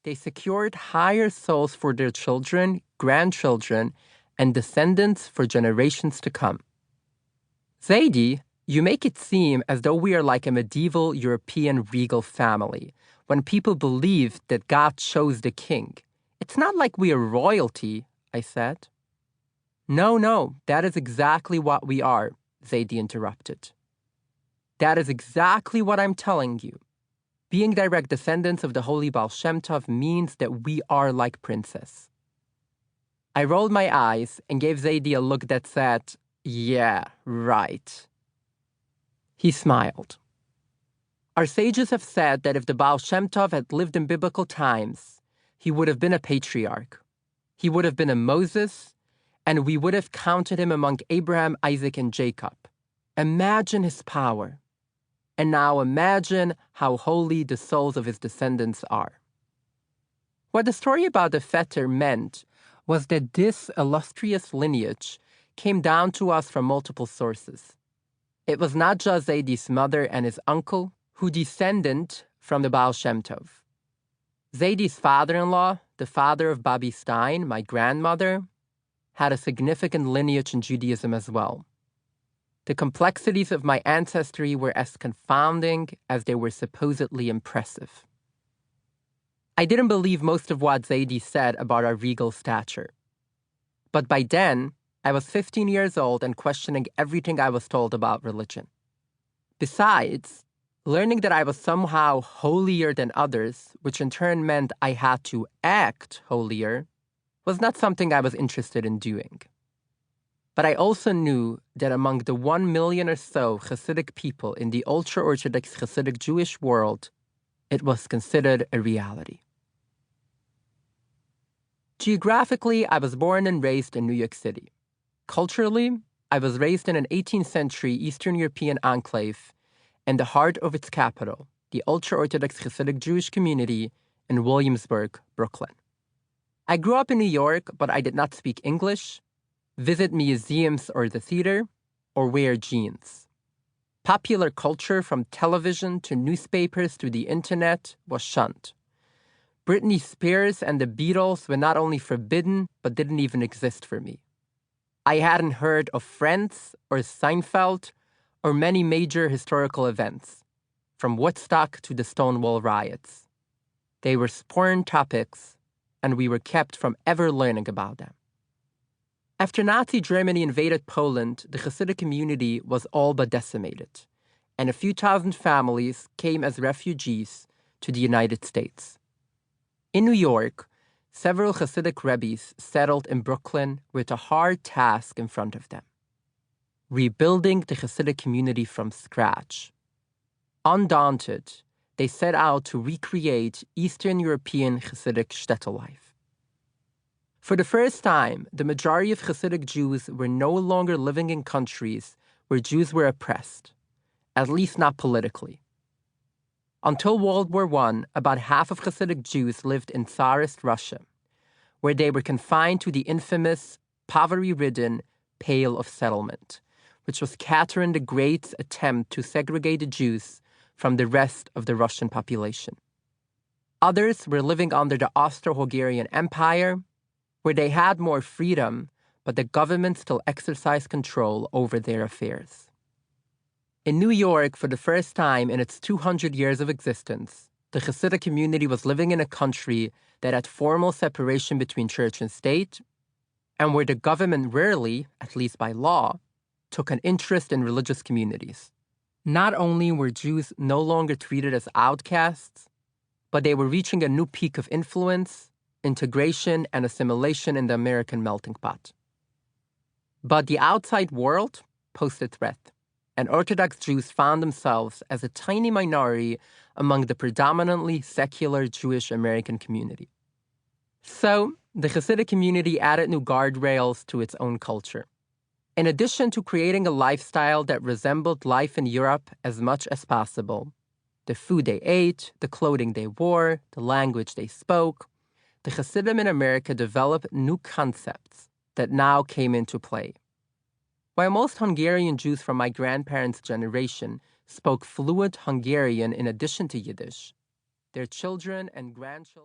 They secured higher souls for their children, grandchildren, and descendants for generations to come. Zaidi, you make it seem as though we are like a medieval European regal family, when people believed that God chose the king. It's not like we are royalty, I said. No, that is exactly what we are, Zaidi interrupted. That is exactly what I'm telling you. Being direct descendants of the holy Baal Shem Tov means that we are like princes. I rolled my eyes and gave Zaidi a look that said, yeah, right. He smiled. Our sages have said that if the Baal Shem Tov had lived in biblical times, he would have been a patriarch. He would have been a Moses, and we would have counted him among Abraham, Isaac, and Jacob. Imagine his power. And now imagine how holy the souls of his descendants are. What the story about the fetter meant was that this illustrious lineage came down to us from multiple sources. It was not just Zaidi's mother and his uncle who descended from the Baal Shem Tov. Zaidi's father-in-law, the father of Babi Stein, my grandmother, had a significant lineage in Judaism as well. The complexities of my ancestry were as confounding as they were supposedly impressive. I didn't believe most of what Zaidi said about our regal stature. But by then, I was 15 years old and questioning everything I was told about religion. Besides, learning that I was somehow holier than others, which in turn meant I had to act holier, was not something I was interested in doing. But I also knew that among the 1 million or so Hasidic people in the Ultra-Orthodox Hasidic Jewish world, it was considered a reality. Geographically, I was born and raised in New York City. Culturally, I was raised in an 18th-century Eastern European enclave in the heart of its capital, the Ultra-Orthodox Hasidic Jewish community in Williamsburg, Brooklyn. I grew up in New York, but I did not speak English, visit museums or the theater, or wear jeans. Popular culture from television to newspapers to the internet was shunned. Britney Spears and the Beatles were not only forbidden, but didn't even exist for me. I hadn't heard of Friends or Seinfeld or many major historical events, from Woodstock to the Stonewall riots. They were spurned topics, and we were kept from ever learning about them. After Nazi Germany invaded Poland, the Hasidic community was all but decimated, and a few thousand families came as refugees to the United States. In New York, several Hasidic rabbis settled in Brooklyn with a hard task in front of them: rebuilding the Hasidic community from scratch. Undaunted, they set out to recreate Eastern European Hasidic shtetl life. For the first time, the majority of Hasidic Jews were no longer living in countries where Jews were oppressed, at least not politically. Until World War I, about half of Hasidic Jews lived in Tsarist Russia, where they were confined to the infamous, poverty-ridden Pale of Settlement, which was Catherine the Great's attempt to segregate the Jews from the rest of the Russian population. Others were living under the Austro-Hungarian Empire, where they had more freedom, but the government still exercised control over their affairs. In New York, for the first time in its 200 years of existence, the Hasidic community was living in a country that had formal separation between church and state, and where the government rarely, at least by law, took an interest in religious communities. Not only were Jews no longer treated as outcasts, but they were reaching a new peak of influence, integration, and assimilation in the American melting pot. But the outside world posed a threat, and Orthodox Jews found themselves as a tiny minority among the predominantly secular Jewish American community. So, the Hasidic community added new guardrails to its own culture. In addition to creating a lifestyle that resembled life in Europe as much as possible, the food they ate, the clothing they wore, the language they spoke, the Hasidim in America developed new concepts that now came into play. While most Hungarian Jews from my grandparents' generation spoke fluent Hungarian in addition to Yiddish, their children and grandchildren